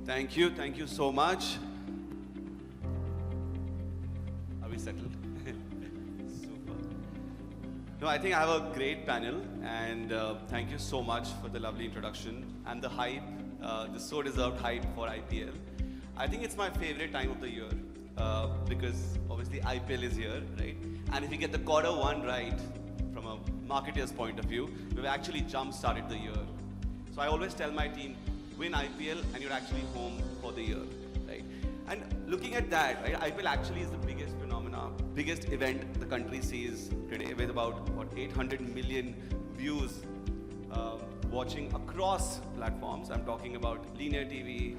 Thank you so much. Are we settled? Super. No, I think I have a great panel, and thank you so much for the lovely introduction and the hype, the so deserved hype for IPL. I think it's my favorite time of the year because obviously IPL is here, right? And if you get the quarter one right, from a marketer's point of view, we've actually jump-started the year. So I always tell my team, win IPL and you're actually home for the year, right? And looking at that, right, IPL actually is the biggest phenomena, biggest event the country sees today, with about 800 million views watching across platforms. I'm talking about linear TV,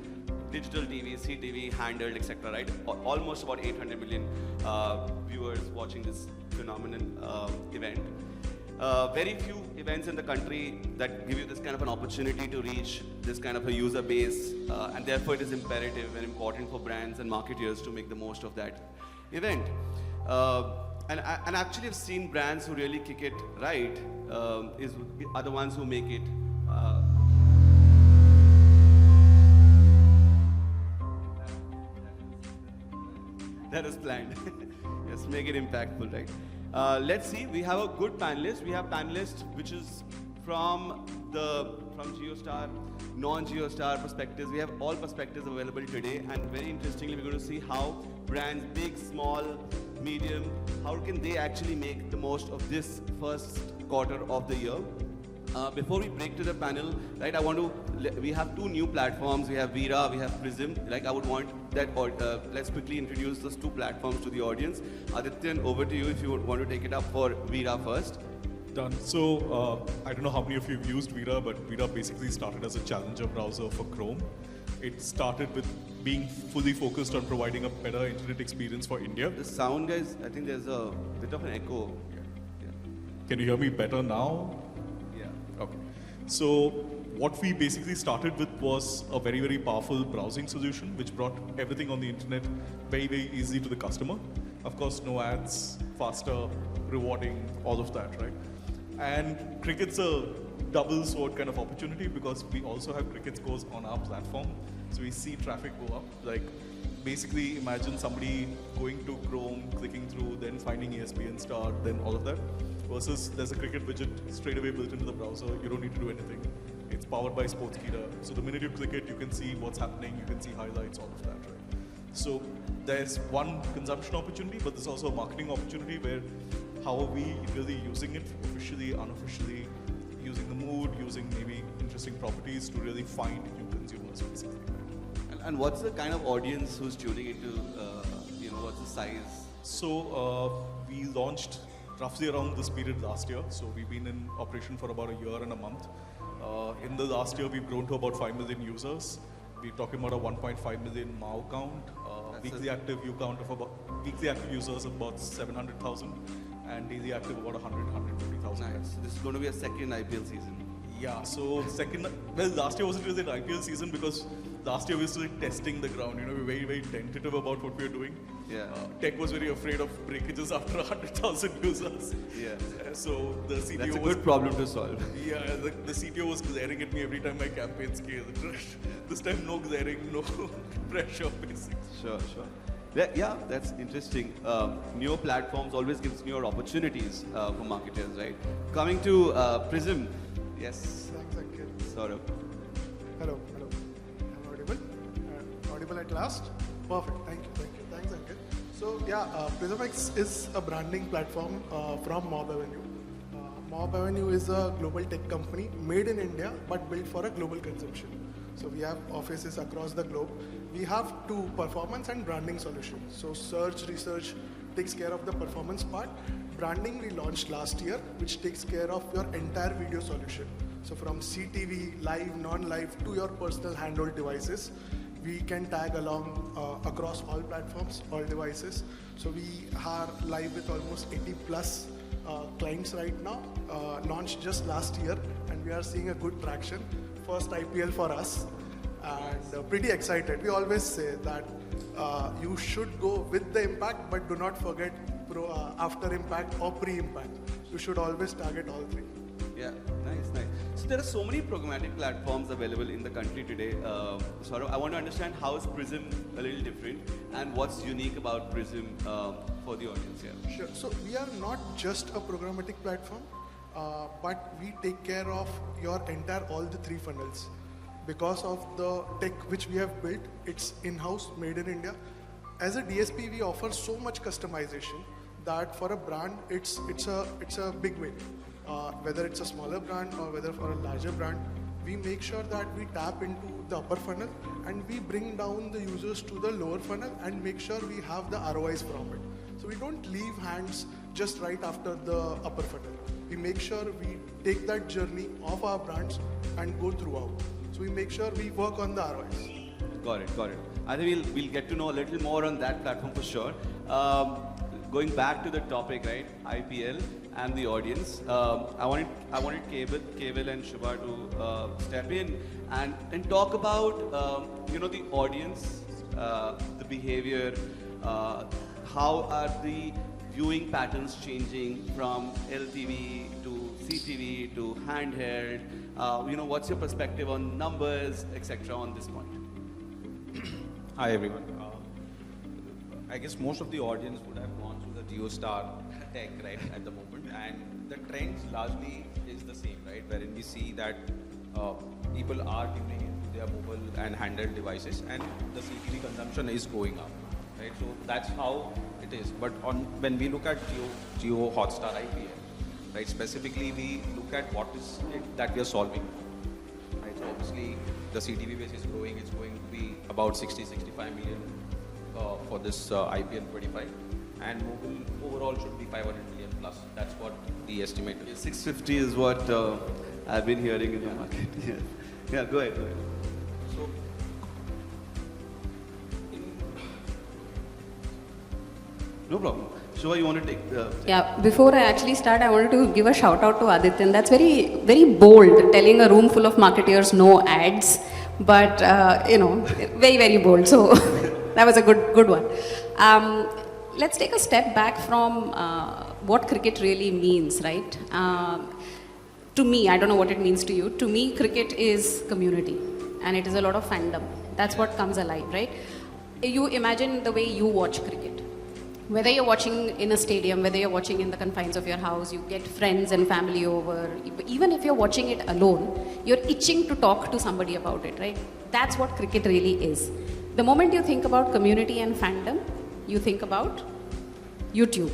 digital TV, CTV, handheld, etc. Right? Almost about 800 million viewers watching this phenomenal event. Very few events in the country that give you this kind of an opportunity to reach this kind of a user base, and therefore it is imperative and important for brands and marketers to make the most of that event. And actually I've seen brands who really kick it right are the ones who make it that is planned. Yes, make it impactful, right? Let's see, we have a good panelist. We have panelists which is from GeoStar, non-GeoStar perspectives. We have all perspectives available today, and very interestingly, we're going to see how brands, big, small, medium, how can they actually make the most of this first quarter of the year. Before we break to the panel, right, we have two new platforms. We have Veera, we have Prism. Like, I would want that, let's quickly introduce those two platforms to the audience. Adityan, over to you if you would want to take it up for Veera first. Done. So, I don't know how many of you have used Veera, but Veera basically started as a challenger browser for Chrome. It started with being fully focused on providing a better internet experience for India. The sound, guys, I think there's a bit of an echo. Yeah. Can you hear me better now? Okay. So what we basically started with was a very, very powerful browsing solution which brought everything on the internet very, very easily to the customer. Of course, no ads, faster, rewarding, all of that, right? And cricket's a double sword kind of opportunity because we also have cricket scores on our platform. So we see traffic go up. Like, basically imagine somebody going to Chrome, clicking through, then finding ESPN Star, then all of that. Versus there's a cricket widget straight away built into the browser. You don't need to do anything. It's powered by Sportskeeda. So the minute you click it, you can see what's happening. You can see highlights, all of that, right? So there's one consumption opportunity, but there's also a marketing opportunity where how are we really using it officially, unofficially, using the mood, using maybe interesting properties to really find new consumers, basically. And what's the kind of audience who's tuning into, what's the size? So we launched roughly around this period last year. So we've been in operation for about a year and a month. In the last year, we've grown to about 5 million users. We're talking about a 1.5 million MAU count, weekly active users of about 700,000, and daily active about 150,000. Nice. This is going to be a second IPL season. Yeah, so last year wasn't really an IPL season because last year we were still testing the ground. We were very, very tentative about what we were doing. Yeah. Tech was very afraid of breakages after 100,000 users. Yeah. So the CTO That's a good problem to solve. Yeah, the CTO was glaring at me every time my campaign scaled. This time, no glaring, no pressure, basically. Sure. Yeah, that's interesting. Newer platforms always gives newer opportunities for marketers, right? Coming to Prism. Yes. Thanks, Ankit. Saurabh. Hello. I'm audible? Audible at last? Perfect. Thank you. Thanks, Ankit. So yeah, PrsmX is a branding platform from Mobavenue. Mobavenue is a global tech company made in India but built for a global consumption. So we have offices across the globe. We have two performance and branding solutions. So search research takes care of the performance part. Branding we launched last year, which takes care of your entire video solution. So from CTV, live, non-live, to your personal handheld devices, we can tag along across all platforms, all devices. So we are live with almost 80 plus clients right now, launched just last year, and we are seeing a good traction. First IPL for us, and pretty excited. We always say that you should go with the impact, but do not forget after impact or pre-impact. You should always target all three. Yeah, nice. So there are so many programmatic platforms available in the country today. Saurabh, I want to understand how is Prism a little different and what's unique about Prism for the audience here. Sure. So we are not just a programmatic platform, but we take care of your entire all the three funnels. Because of the tech which we have built, it's in-house, made in India. As a DSP, we offer so much customization that for a brand, it's a big win. Whether it's a smaller brand or whether for a larger brand, we make sure that we tap into the upper funnel and we bring down the users to the lower funnel and make sure we have the ROIs from it. So we don't leave hands just right after the upper funnel. We make sure we take that journey of our brands and go throughout. So we make sure we work on the ROIs. Got it. I think we'll get to know a little more on that platform for sure. Going back to the topic, right? IPL and the audience. I wanted Kewal and Shubha to step in and talk about the audience, the behavior, how are the viewing patterns changing from LTV to CTV to handheld. What's your perspective on numbers, etc. on this point? Hi everyone. I guess most of the audience would have gone through the JioStar tech right at the moment, and the trends largely is the same, right? Wherein we see that people are tuning into their mobile and handheld devices, and the CTV consumption is going up, right? So that's how it is. But when we look at Jio Hotstar IPL, right? Specifically, we look at what is it that we are solving, right? So obviously, the CTV base is growing. It's going to be about 60-65 million for this IPL 25, and mobile overall should be 500 million plus. That's what the estimate is. 650 is what I've been hearing in the market. Yeah, go ahead. So, no problem. Shubha, you want to take the... Yeah, before I actually start, I wanted to give a shout out to Adityan. That's very, very bold, telling a room full of marketeers no ads, but very, very bold. So that was a good one. Let's take a step back from what cricket really means, right? To me, I don't know what it means to you. To me, cricket is community, and it is a lot of fandom. That's what comes alive, right? You imagine the way you watch cricket. Whether you're watching in a stadium, whether you're watching in the confines of your house, you get friends and family over. Even if you're watching it alone, you're itching to talk to somebody about it, right? That's what cricket really is. The moment you think about community and fandom, you think about YouTube.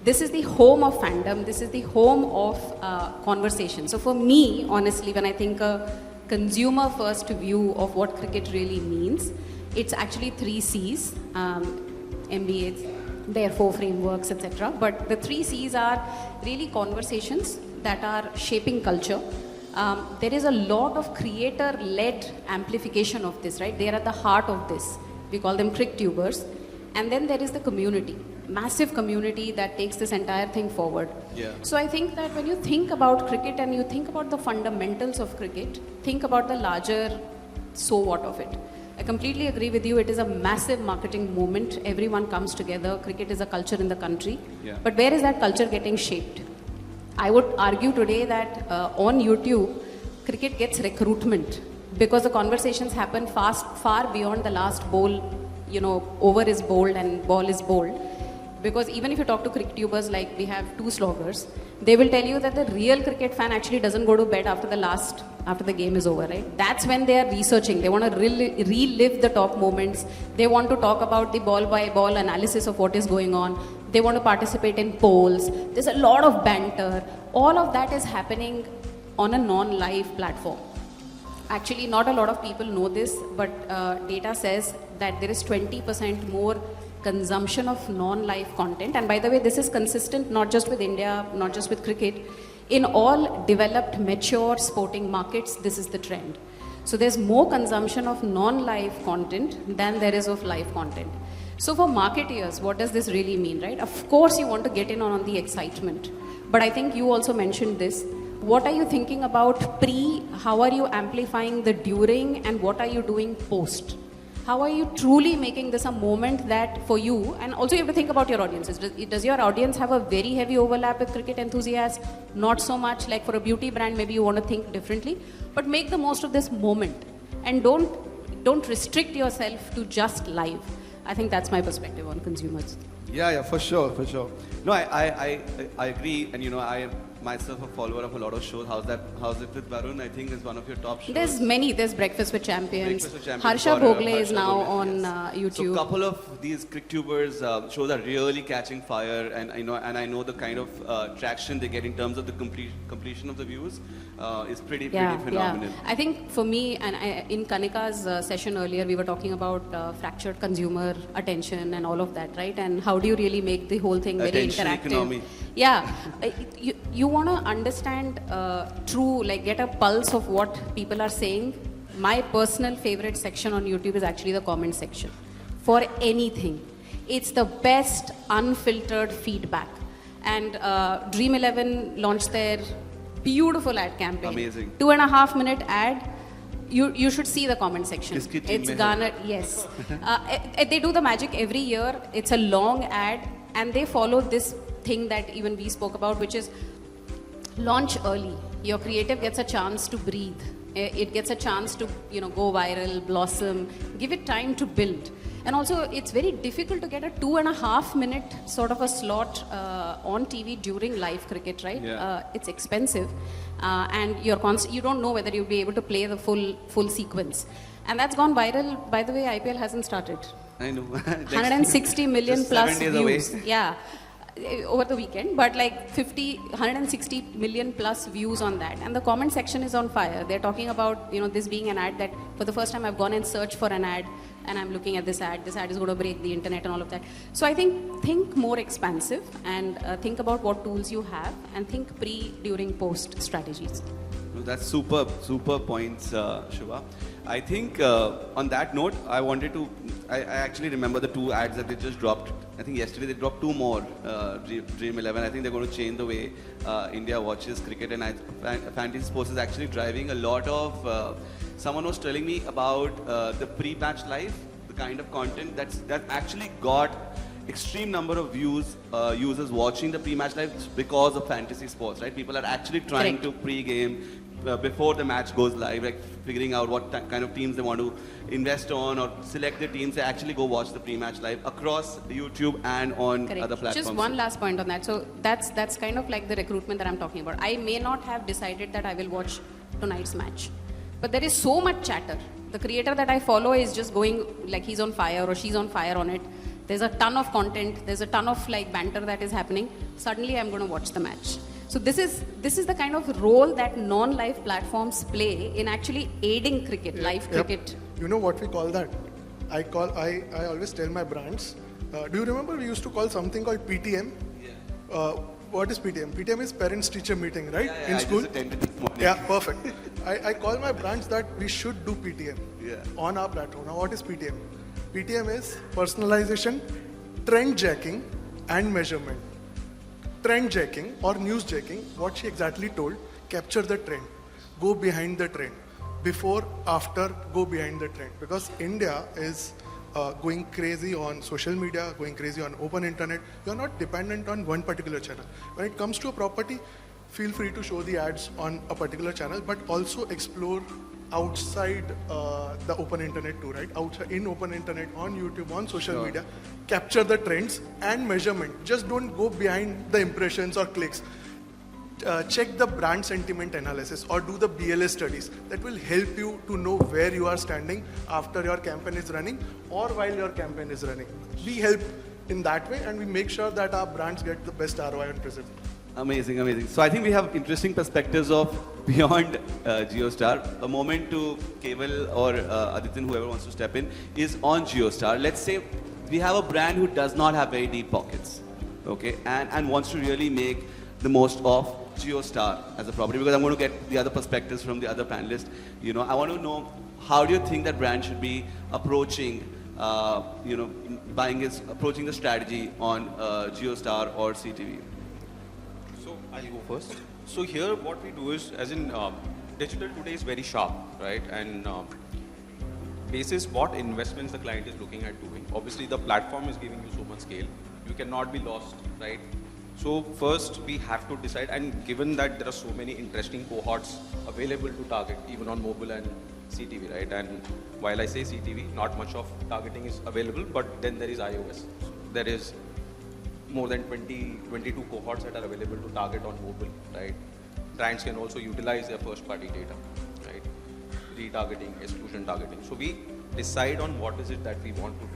This is the home of fandom. This is the home of conversation. So for me, honestly, when I think a consumer-first view of what cricket really means, it's actually 3 C's, MBAs, their 4 frameworks, etc. But the 3 C's are really conversations that are shaping culture. There is a lot of creator-led amplification of this, right? They are at the heart of this. We call them cricktubers. And then there is the community, massive community that takes this entire thing forward. Yeah. So I think that when you think about cricket and you think about the fundamentals of cricket, think about the larger so what of it. I completely agree with you. It is a massive marketing movement. Everyone comes together. Cricket is a culture in the country. Yeah. But where is that culture getting shaped? I would argue today that on YouTube, cricket gets recruitment because the conversations happen far beyond the last ball. Over is bowled and ball is bowled. Because even if you talk to cricktubers, like we have 2 sloggers, they will tell you that the real cricket fan actually doesn't go to bed after the game is over, right? That's when they are researching. They want to relive the top moments. They want to talk about the ball by ball analysis of what is going on. They want to participate in polls. There's a lot of banter. All of that is happening on a non-live platform. Actually, not a lot of people know this, but data says that there is 20% more consumption of non-live content. And by the way, this is consistent not just with India, not just with cricket. In all developed, mature sporting markets, this is the trend. So there's more consumption of non-live content than there is of live content. So for marketeers, what does this really mean, right? Of course, you want to get in on the excitement. But I think you also mentioned this. What are you thinking about pre? How are you amplifying the during? And what are you doing post? how are you truly making this a moment that for you, and also you have to think about your audiences. Does your audience have a very heavy overlap with cricket enthusiasts? Not so much. Like for a beauty brand, maybe you want to think differently, but make the most of this moment and don't restrict yourself to just live. I think that's my perspective on consumers. Yeah, for sure. No, I agree, and I am myself a follower of a lot of shows. How's it with Varun? I think is one of your top shows. There's many. There's Breakfast with Champions. Harsha for, Bhogle is Harsha now Bhogle, on yes. YouTube. So a couple of these CricTubers shows are really catching fire, and I know the kind of traction they get in terms of the completion of the views is pretty phenomenal. Yeah. I think for me, and in Kanika's session earlier, we were talking about fractured consumer attention and all of that, right? And how do you really make the whole thing very attention interactive? economy. Yeah, you want to understand get a pulse of what people are saying. My personal favorite section on YouTube is actually the comment section. For anything, it's the best unfiltered feedback. And Dream 11 launched their beautiful ad campaign. Amazing. 2.5-minute ad. You should see the comment section. It's garnered, yes. They do the magic every year. It's a long ad, and they follow this thing that even we spoke about, which is launch early. Your creative gets a chance to breathe. It gets a chance to go viral, blossom. Give it time to build. And also, it's very difficult to get a 2.5-minute sort of a slot on TV during live cricket, right? Yeah. It's expensive, and you don't know whether you'll be able to play the full sequence. And that's gone viral. By the way, IPL hasn't started. I know. 160 million Just plus 7 days views. away. Yeah. Over the weekend, but like 160 million plus views on that, and the comment section is on fire. They're talking about this being an ad that for the first time I've gone and searched for an ad, and I'm looking at this ad is going to break the internet and all of that. So I think more expansive, and think about what tools you have, and think pre, during, post strategies. That's super points, Shubha. I think on that note, I actually remember the 2 ads that they just dropped. I think yesterday they dropped 2 more, Dream 11. I think they're going to change the way India watches cricket, and Fantasy Sports is actually driving a lot of, someone was telling me about the pre-match live, the kind of content that actually got extreme number of users watching the pre-match live because of Fantasy Sports, right? People are actually trying to pre-game before the match goes live, like figuring out what kind of teams they want to invest on or select the teams. They actually go watch the pre-match live across YouTube and on other platforms. Just one last point on that. So that's kind of like the recruitment that I'm talking about. I may not have decided that I will watch tonight's match, but there is so much chatter. The creator that I follow is just going like he's on fire or she's on fire on it. There's a ton of content. There's a ton of banter that is happening. Suddenly, I'm going to watch the match. So this is the kind of role that non-live platforms play in actually aiding cricket, live cricket. You know what we call that? I always tell my brands. Do you remember we used to call something called PTM? Yeah. What is PTM? PTM is parents-teacher meeting, right? In school. I just attended this morning. Yeah, perfect. I call my brands that we should do PTM on our platform. Now, what is PTM? PTM is personalization, trend jacking, and measurement. Trend jacking or news jacking, what she exactly told, capture the trend, go behind the trend. Before, after, go behind the trend. Because India is going crazy on social media, going crazy on open internet. You're not dependent on one particular channel. When it comes to a property, feel free to show the ads on a particular channel, but also explore outside the open internet too, right? Outside, in open internet, on YouTube, on social media, capture the trends and measurement. Just don't go behind the impressions or clicks. Check the brand sentiment analysis or do the BLS studies. That will help you to know where you are standing after your campaign is running or while your campaign is running. We help in that way, and we make sure that our brands get the best ROI on Prism. Amazing, amazing. So I think we have interesting perspectives of beyond JioStar. A moment to Kewal or Adityan, whoever wants to step in, is on JioStar. Let's say we have a brand who does not have very deep pockets, okay, and wants to really make the most of JioStar as a property, because I'm going to get the other perspectives from the other panelists. I want to know, how do you think that brand should be approaching, approaching the strategy on JioStar or CTV? So I'll go first. So here what we do is, as in digital today is very sharp, right? And basis what investments the client is looking at doing. Obviously, the platform is giving you so much scale. You cannot be lost, right? So first, we have to decide, and given that there are so many interesting cohorts available to target, even on mobile and CTV, right? And while I say CTV, not much of targeting is available, but then there is iOS. So there is more than 22 cohorts that are available to target on mobile, right? Brands can also utilize their first-party data, right? Retargeting, exclusion targeting. So we decide on what is it that we want to do,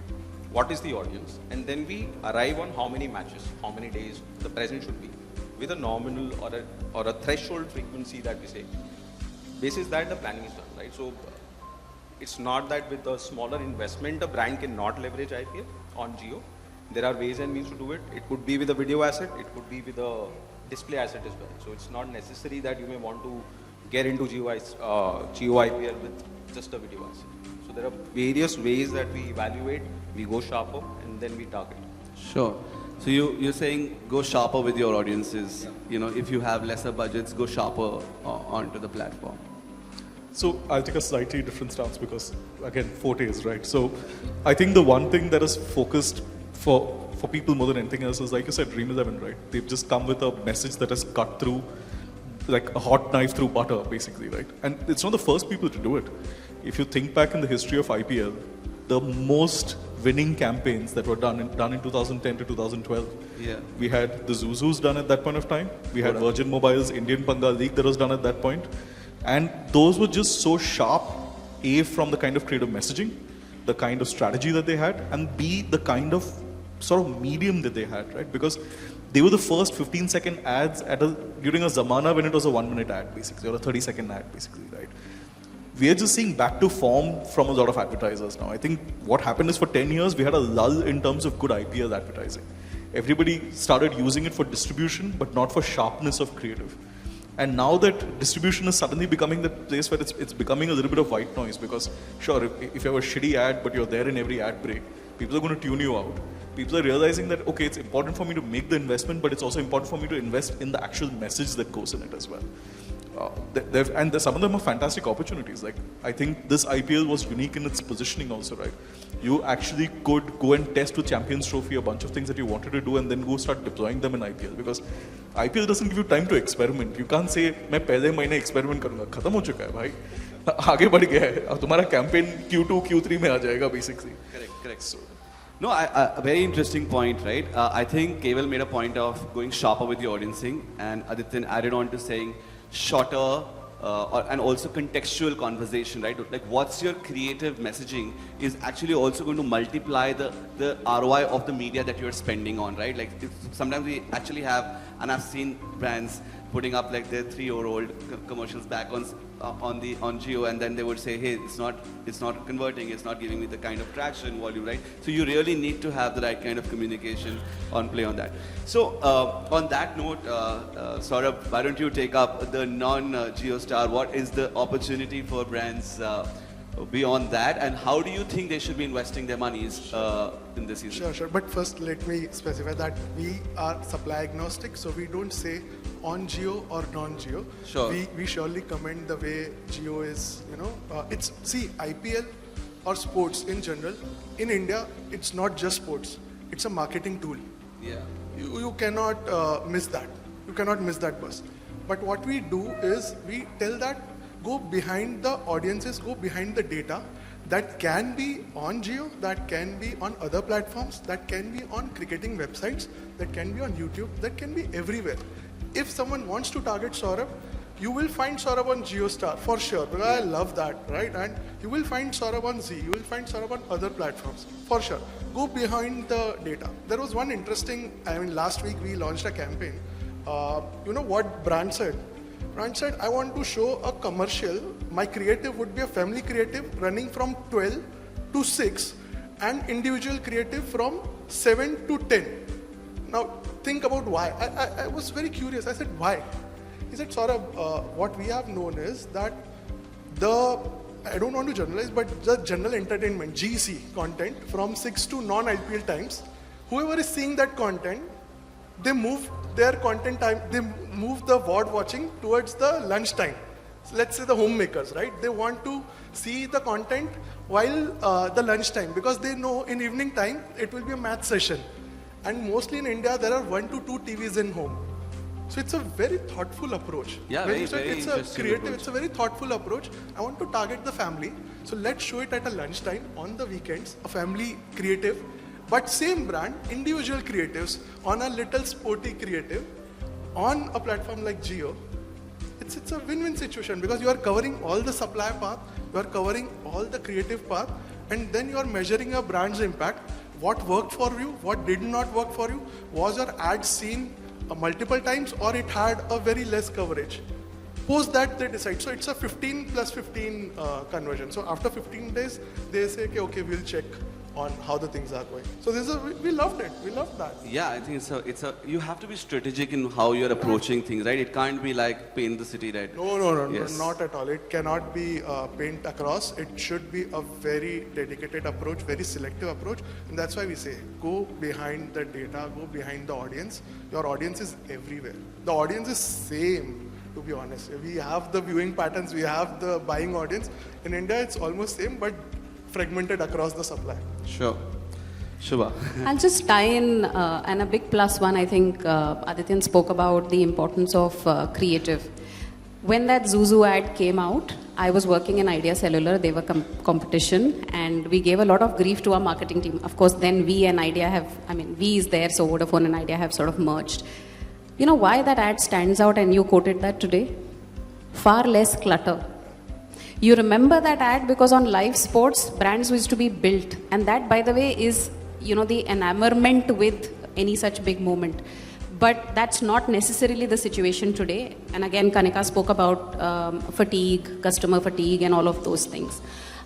what is the audience, and then we arrive on how many matches, how many days the present should be, with a nominal or a threshold frequency that we say. Basis that the planning is done, right? So it's not that with a smaller investment, a brand cannot leverage IPL on Jio. There are ways and means to do it. It could be with a video asset, it could be with a display asset as well. So it's not necessary that you may want to get into Jio IPL with just a video asset. So there are various ways that we evaluate, we go sharper, and then we target. Sure. So you're saying go sharper with your audiences. You know, if you have lesser budgets, go sharper onto the platform. So I'll take a slightly different stance because, again, fortes, right? So I think the one thing that is focused for people more than anything else is, like you said, Dream 11, right? They've just come with a message that is cut through, like a hot knife through butter, basically, right? And it's not the first people to do it. If you think back in the history of IPL, the most winning campaigns that were done in 2010 to 2012. Yeah. We had the Zuzus done at that point of time. We had Virgin Mobile's Indian Panga League that was done at that point. And those were just so sharp, A, from the kind of creative messaging, the kind of strategy that they had, and B, the kind of sort of medium that they had, right? Because they were the first 15-second ads during a zamana when it was a 1-minute ad, basically, or a 30-second ad, basically, right? We are just seeing back to form from a lot of advertisers now. I think what happened is for 10 years, we had a lull in terms of good IPL advertising. Everybody started using it for distribution, but not for sharpness of creative. And now that distribution is suddenly becoming the place where it's becoming a little bit of white noise, because sure, if you have a shitty ad, but you're there in every ad break, people are going to tune you out. People are realizing that, okay, it's important for me to make the investment, but it's also important for me to invest in the actual message that goes in it as well. Some of them are fantastic opportunities. Like, I think this IPL was unique in its positioning also, right? You actually could go and test with Champions Trophy a bunch of things that you wanted to do and then go start deploying them in IPL, because IPL doesn't give you time to experiment. You can't say, मैं पहले महीने experiment करूँगा, खत्म हो चुका है भाई, आगे बढ़ गया है, अब तुम्हारा campaign Q2, Q3 में आ जाएगा basically. Correct. So, no, a very interesting point, right? I think Kewal made a point of going sharper with the audiencing, and Adityan added on to saying shorter and also contextual conversation, right? Like, what's your creative messaging is actually also going to multiply the ROI of the media that you're spending on, right? Like, sometimes we actually have, and I've seen brands putting up like their 3-year-old commercials back on Jio, and then they would say, hey, it's not converting, it's not giving me the kind of traction, volume, right? So you really need to have the right kind of communication on that. So on that note, Saurabh, why don't you take up the non-Jio star? What is the opportunity for brands beyond that, and how do you think they should be investing their monies in this season? Sure. But first, let me specify that we are supply agnostic, so we don't say on Jio or non-Jio. Sure. We surely commend the way Jio is, IPL or sports in general, in India, it's not just sports. It's a marketing tool. Yeah. You cannot miss that. You cannot miss that bus. But what we do is we tell that go behind the audiences, go behind the data that can be on Jio, that can be on other platforms, that can be on cricketing websites, that can be on YouTube, that can be everywhere. If someone wants to target Saurabh, you will find Saurabh on JioStar for sure, because I love that, right? And you will find Saurabh on Z, you will find Saurabh on other platforms for sure. Go behind the data. There was one interesting, last week we launched a campaign. You know what brand said? Brand said, I want to show a commercial. My creative would be a family creative running from 12 to 6 and individual creative from 7 to 10. Now, think about why. I was very curious. I said, why? He said, Saurabh, what we have known is that I don't want to generalize, but the general entertainment, GC content from 6 to non-IPL times, whoever is seeing that content, they move their content time, they move the VOD watching towards the lunch time. let's say the homemakers, right? They want to see the content while the lunchtime, because they know in evening time it will be a math session. And mostly in India, there are 1 to 2 TVs in home. So it's a very thoughtful approach. Yeah, when very, you said very it's a interesting creative, approach. it's a very thoughtful approach. I want to target the family. So let's show it at a lunchtime on the weekends, a family creative. But same brand, individual creatives on a little sporty creative on a platform like Jio. It's a win-win situation, because you are covering all the supply path, you are covering all the creative path, and then you are measuring your brand's impact. What worked for you, what did not work for you, was your ad seen multiple times or it had a very less coverage. Post that they decide. So it's a 15 plus 15 conversion. So after 15 days, they say, okay, we'll check on how the things are going. So this is we loved it. We loved that. Yeah, I think you have to be strategic in how you're approaching things, right? It can't be like paint the city red. No, Yes. not at all. It cannot be paint across. It should be a very dedicated approach, very selective approach. And that's why we say, go behind the data, go behind the audience. Your audience is everywhere. The audience is same, to be honest. We have the viewing patterns, we have the buying audience. In India, it's almost same, but fragmented across the supply. Sure. Shubha. I'll just tie in, and a big plus one, I think Adityan spoke about the importance of creative. When that Zuzu ad came out, I was working in Idea Cellular, they were competition, and we gave a lot of grief to our marketing team. Of course, then we and Idea we is there, so Vodafone and Idea have sort of merged. You know why that ad stands out, and you quoted that today? Far less clutter. You remember that ad because on live sports, brands used to be built. And that, by the way, is, the enamorment with any such big moment. But that's not necessarily the situation today. And again, Kanika spoke about fatigue, customer fatigue, and all of those things.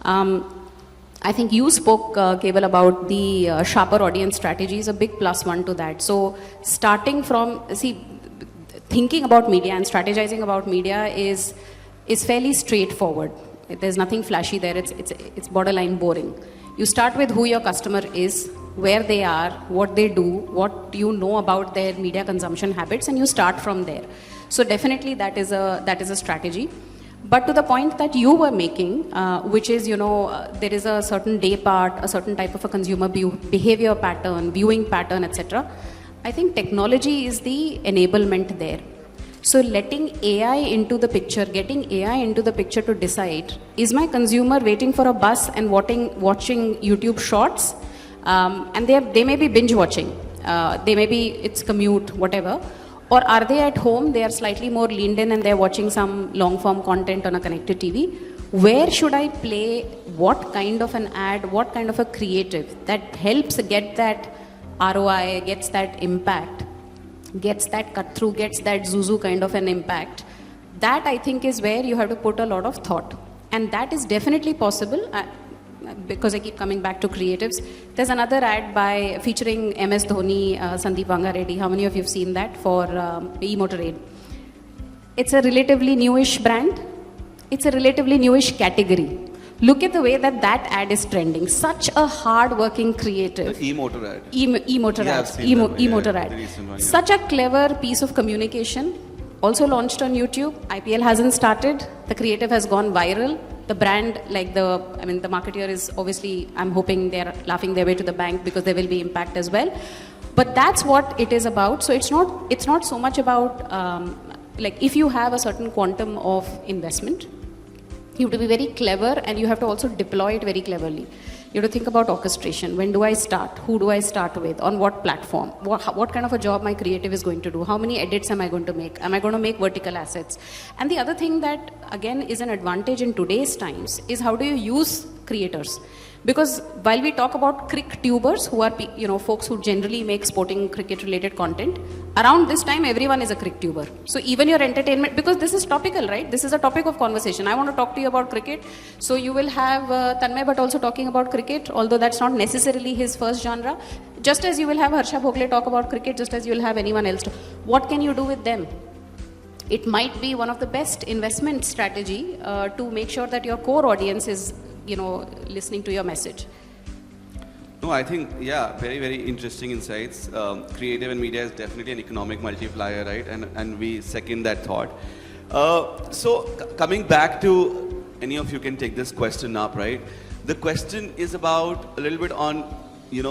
I think you spoke, Kewal, about the sharper audience strategy is a big plus one to that. So starting from, thinking about media and strategizing about media is fairly straightforward. There's nothing flashy there. It's borderline boring. You start with who your customer is, where they are, what they do, what you know about their media consumption habits, and you start from there. So definitely that is a strategy. But to the point that you were making, which is, there is a certain day part, a certain type of a consumer behavior pattern, viewing pattern, etc. I think technology is the enablement there. So letting AI into the picture, getting AI into the picture to decide, is my consumer waiting for a bus and watching YouTube shorts? And they may be binge watching, it's commute, whatever. Or are they at home, they are slightly more leaned in and they're watching some long form content on a connected TV? Where should I play what kind of an ad, what kind of a creative that helps get that ROI, gets that impact, gets that cut through, gets that Zuzu kind of an impact? That I think is where you have to put a lot of thought. And that is definitely possible. Because I keep coming back to creatives. There's another ad featuring MS Dhoni, Sandeep Vanga Reddy. How many of you have seen that for e-Motorade? It's a relatively newish brand. It's a relatively newish category. Look at the way that ad is trending. Such a hard-working creative. The e-motor ad. E-motor Yeah, ad. I've seen that one, E-motor yeah, ad. the recent one, yeah. Such a clever piece of communication. Also launched on YouTube. IPL hasn't started. The creative has gone viral. The brand, the marketeer is obviously, I'm hoping they're laughing their way to the bank because there will be impact as well. But that's what it is about. So it's not so much about, if you have a certain quantum of investment, you have to be very clever and you have to also deploy it very cleverly. You have to think about orchestration. When do I start? Who do I start with? On what platform? What kind of a job my creative is going to do? How many edits am I going to make? Am I going to make vertical assets? And the other thing that, again, is an advantage in today's times is how do you use creators? Because while we talk about crick tubers, who are folks who generally make sporting cricket related content, around this time everyone is a crick tuber. So even your entertainment, because this is topical, right? This is a topic of conversation. I want to talk to you about cricket. So you will have Tanmay Bhatt also talking about cricket, although that's not necessarily his first genre. Just as you will have Harsha Bhogle talk about cricket, just as you will have anyone else. What can you do with them? It might be one of the best investment strategy to make sure that your core audience is listening to your message. No, I think, very, very interesting insights. Creative and media is definitely an economic multiplier, right? And we second that thought. Coming back to, any of you can take this question up, right? The question is about a little bit on,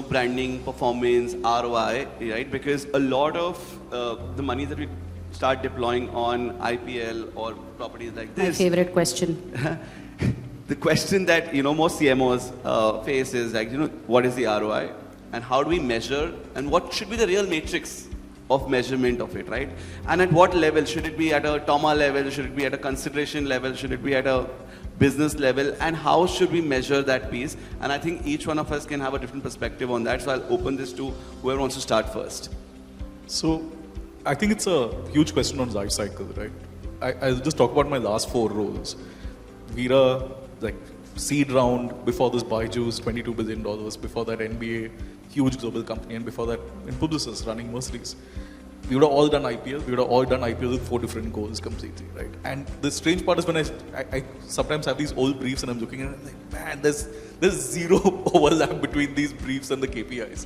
branding, performance, ROI, right? Because a lot of the money that we start deploying on IPL or properties like this. My favorite question. The question that, most CMOs face is like, what is the ROI? And how do we measure? And what should be the real matrix of measurement of it, right? And at what level? Should it be at a TOMA level? Should it be at a consideration level? Should it be at a business level? And how should we measure that piece? And I think each one of us can have a different perspective on that. So I'll open this to whoever wants to start first. So I think it's a huge question on life cycle, right? I'll just talk about my last 4 roles. Veera, like seed round, before this Byju's, $22 billion, before that NBA, huge global company, and before that in Publicis, running Mercedes. We would have all done IPL. We would have all done IPL with 4 different goals completely, right? And the strange part is when I sometimes have these old briefs and I'm looking at it, I'm like, man, there's zero overlap between these briefs and the KPIs.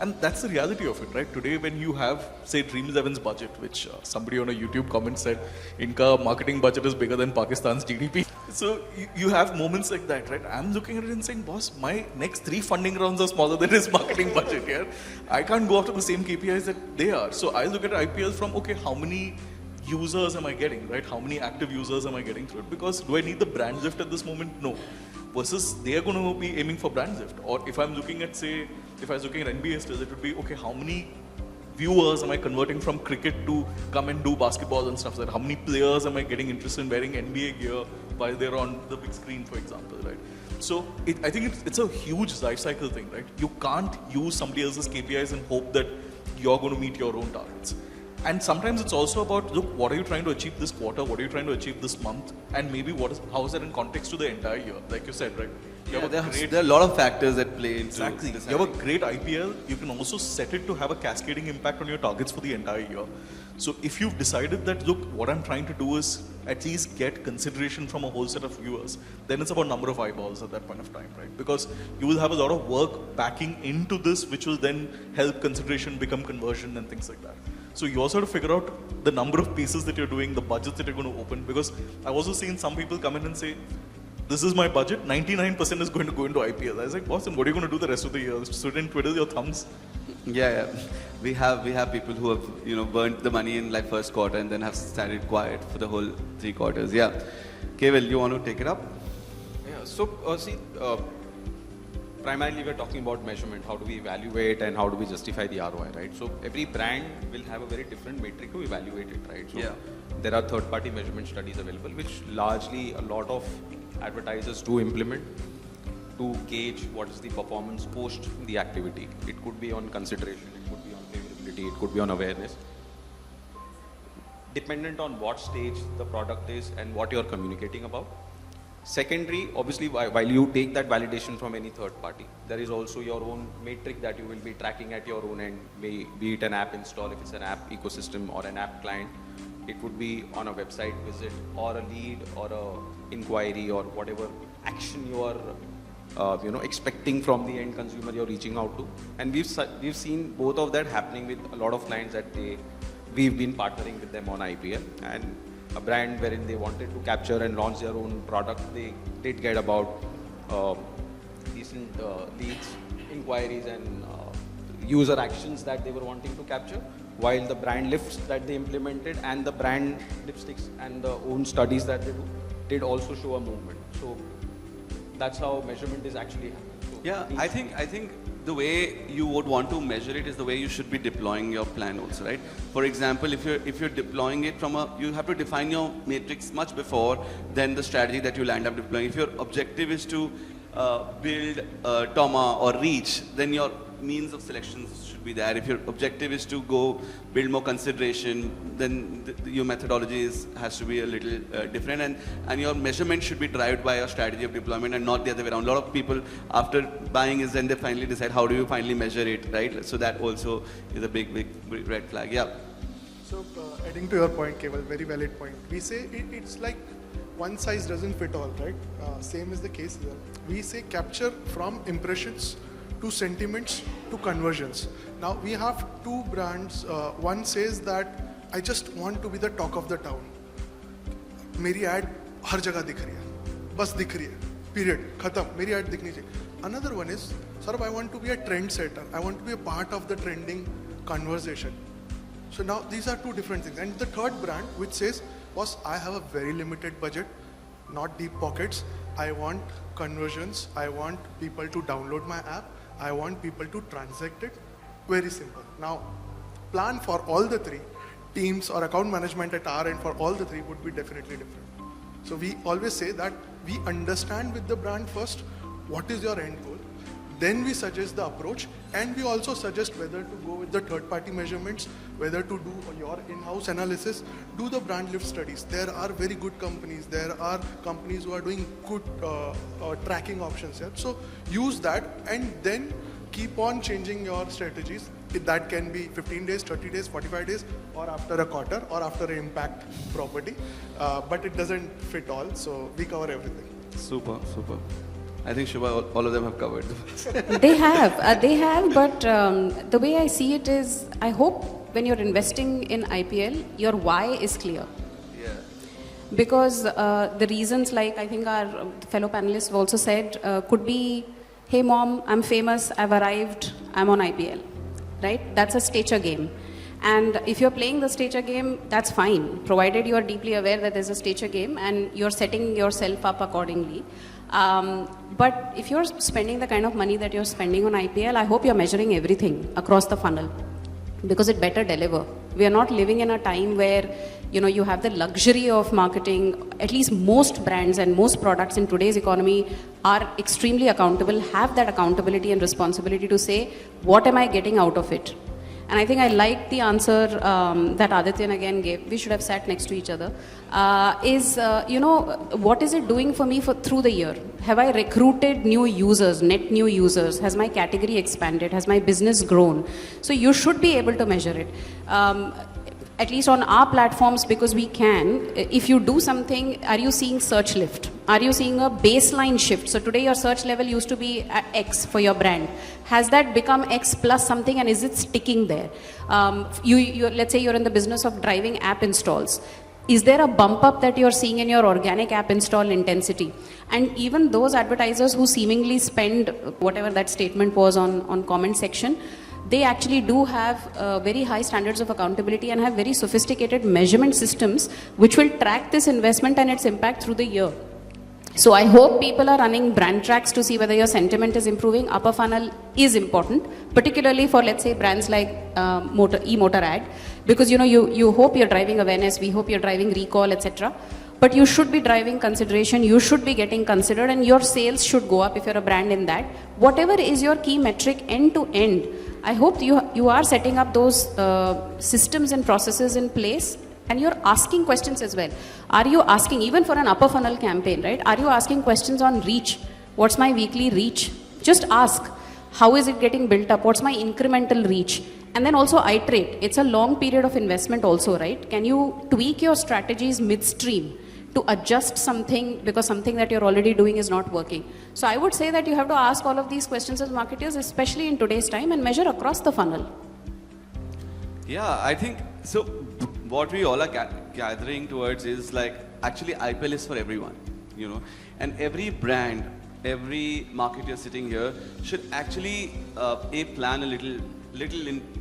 And that's the reality of it, right? Today, when you have, say, Dream 11's budget, which somebody on a YouTube comment said, Inka marketing budget is bigger than Pakistan's GDP. So you have moments like that, right? I'm looking at it and saying, boss, my next 3 funding rounds are smaller than his marketing budget here. I can't go after the same KPIs that they are. So I look at IPL from, okay, how many users am I getting, right? How many active users am I getting through it? Because do I need the brand lift at this moment? No. Versus they are going to be aiming for brand lift. Or if I'm looking at, say, if I was looking at NBA still, it would be, okay, how many viewers am I converting from cricket to come and do basketball and stuff like that? How many players am I getting interested in wearing NBA gear while they're on the big screen, for example, right? So I think it's a huge life cycle thing, right? You can't use somebody else's KPIs and hope that you're going to meet your own targets. And sometimes it's also about, look, what are you trying to achieve this quarter? What are you trying to achieve this month? And maybe how is that in context to the entire year? Like you said, right? There are a lot of factors that play into exactly. this. You have a great IPL, you can also set it to have a cascading impact on your targets for the entire year. So if you've decided that, look, what I'm trying to do is at least get consideration from a whole set of viewers, then it's about number of eyeballs at that point of time, right? Because you will have a lot of work backing into this, which will then help consideration become conversion and things like that. So you also have to figure out the number of pieces that you're doing, the budgets that you're going to open, because I've also seen some people come in and say, this is my budget, 99% is going to go into IPL. I was like, boss, and what are you going to do the rest of the year? Sit and twiddle your thumbs? Yeah. We have people who have, burnt the money in like first quarter and then have started quiet for the whole 3 quarters. Yeah. Kewal, you want to take it up? Yeah, so primarily we're talking about measurement. How do we evaluate and how do we justify the ROI, right? So every brand will have a very different metric to evaluate it, right? So there are third-party measurement studies available, which largely a lot of advertisers do implement to gauge what is the performance post the activity. It could be on consideration, it could be on favorability, it could be on awareness. Dependent on what stage the product is and what you're communicating about. Secondary, obviously, while you take that validation from any third party, there is also your own metric that you will be tracking at your own end, be it an app install, if it's an app ecosystem or an app client. It could be on a website visit or a lead or a inquiry or whatever action you are expecting from the end consumer you're reaching out to. And we've seen both of that happening with a lot of clients that we've been partnering with them on IPL, and a brand wherein they wanted to capture and launch their own product, they did get about decent leads, inquiries and user actions that they were wanting to capture, while the brand lifts that they implemented and the brand lipsticks and the own studies that they do did also show a movement. So that's how measurement is actually happening. So Yeah, I think the way you would want to measure it is the way you should be deploying your plan also, right? For example, if you're deploying it you have to define your matrix much before than the strategy that you'll end up deploying. If your objective is to build TOMA or reach, then your means of selection should be there. If your objective is to go build more consideration, then your methodology has to be a little different, and your measurement should be derived by your strategy of deployment and not the other way around. A lot of people after buying is then they finally decide how do you finally measure it, right? So that also is a big red flag. Yeah. So adding to your point, Kewal, very valid point. We say it's like one size doesn't fit all, right? Same is the case here. We say capture from impressions to sentiments to conversions. Now we have 2 brands. One says that I just want to be the talk of the town. मेरी ad हर जगह दिख रही है, बस दिख रही है, period, खत्म, मेरी ad दिखनी चाहिए. Another one is, Saurabh, I want to be a trendsetter. I want to be a part of the trending conversation. So now these are two different things. And the third brand which says, boss, I have a very limited budget, not deep pockets. I want conversions. I want people to download my app. I want people to transact it. Very simple. Now, plan for all the three. Teams or account management at our end for all the three would be definitely different. So we always say that we understand with the brand first, what is your end goal? Then we suggest the approach, and we also suggest whether to go with the third-party measurements, whether to do your in-house analysis, do the brand lift studies. There are very good companies. There are companies who are doing good tracking options here. So use that, and then keep on changing your strategies. That can be 15 days, 30 days, 45 days, or after a quarter, or after an impact property. But it doesn't fit all, so we cover everything. Super, super. I think Shubha, all of them have covered. They have, but the way I see it is, I hope when you're investing in IPL, your why is clear. Yeah. Because the reasons, like I think our fellow panelists have also said, could be, hey mom, I'm famous, I've arrived, I'm on IPL, right? That's a stature game. And if you're playing the stature game, that's fine, provided you are deeply aware that there's a stature game and you're setting yourself up accordingly. But if you're spending the kind of money that you're spending on IPL, I hope you're measuring everything across the funnel, because it better deliver. We are not living in a time where you have the luxury of marketing. At least most brands and most products in today's economy are extremely accountable, have that accountability and responsibility to say, what am I getting out of it? And I think I like the answer that Adityan again gave. We should have sat next to each other. What is it doing for me through the year? Have I recruited new users, net new users? Has my category expanded? Has my business grown? So you should be able to measure it. At least on our platforms, because we can, if you do something, are you seeing search lift? Are you seeing a baseline shift? So today your search level used to be at X for your brand. Has that become X plus something, and is it sticking there? Let's say you're in the business of driving app installs. Is there a bump up that you're seeing in your organic app install intensity? And even those advertisers who seemingly spend whatever that statement was on comment section, they actually do have very high standards of accountability and have very sophisticated measurement systems which will track this investment and its impact through the year. So I hope people are running brand tracks to see whether your sentiment is improving. Upper funnel is important, particularly for, let's say, brands like e-motor ad, because you hope you're driving awareness, we hope you're driving recall, etc. But you should be driving consideration, you should be getting considered, and your sales should go up if you're a brand in that. Whatever is your key metric end to end, I hope you are setting up those systems and processes in place, and you're asking questions as well. Are you asking, even for an upper funnel campaign, right? Are you asking questions on reach? What's my weekly reach? Just ask. How is it getting built up? What's my incremental reach? And then also iterate. It's a long period of investment also, right? Can you tweak your strategies midstream to adjust something because something that you're already doing is not working? So I would say that you have to ask all of these questions as marketers, especially in today's time, and measure across the funnel. Yeah, I think, so what we all are gathering towards is like, actually IPL is for everyone, and every brand, every marketer sitting here should actually A, plan a little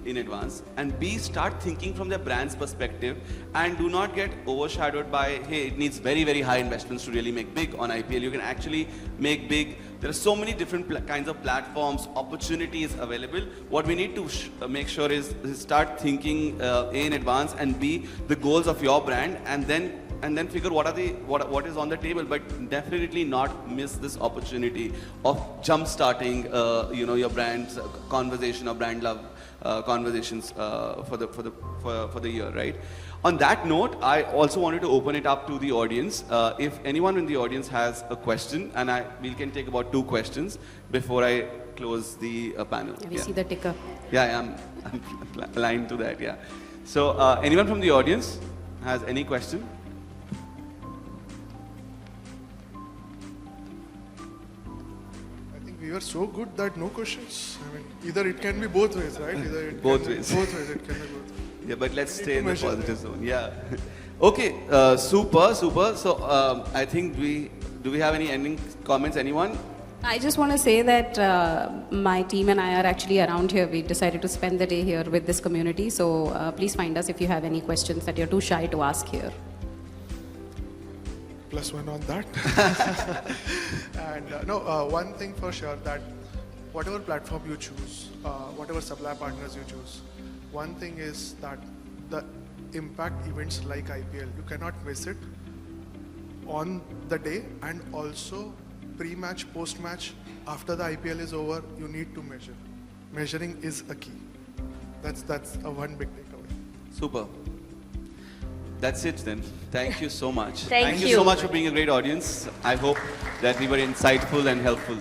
in advance, and B, start thinking from their brand's perspective, and do not get overshadowed by, hey, it needs very, very high investments to really make big on IPL. You can actually make big. There are so many different kinds of platforms, opportunities available. What we need to make sure is start thinking A, in advance, and B, the goals of your brand, and then figure what is on the table, but definitely not miss this opportunity of jump starting your brand's conversation or brand love conversations for the year, right? On that note, I also wanted to open it up to the audience. If anyone in the audience has a question, and we can take about 2 questions before I close the panel. We see the ticker. Yeah, I'm aligned to that. Yeah. So anyone from the audience has any question? We are so good that no questions. I mean, either it can be both ways, right? Both ways. Both ways, it can be both. Yeah, but let's stay in the positive zone. Yeah. Okay, super. So I think do we have any ending comments? Anyone? I just want to say that my team and I are actually around here. We decided to spend the day here with this community. So please find us if you have any questions that you're too shy to ask here. +1 on that. And one thing for sure, that whatever platform you choose, whatever supply partners you choose, one thing is that the impact events like IPL, you cannot miss it on the day, and also pre-match, post-match, after the IPL is over, you need to measure. Measuring is a key. That's a one big takeaway. Super. That's it then. Thank you so much. Thank you you. so much for being a great audience. I hope that we were insightful and helpful.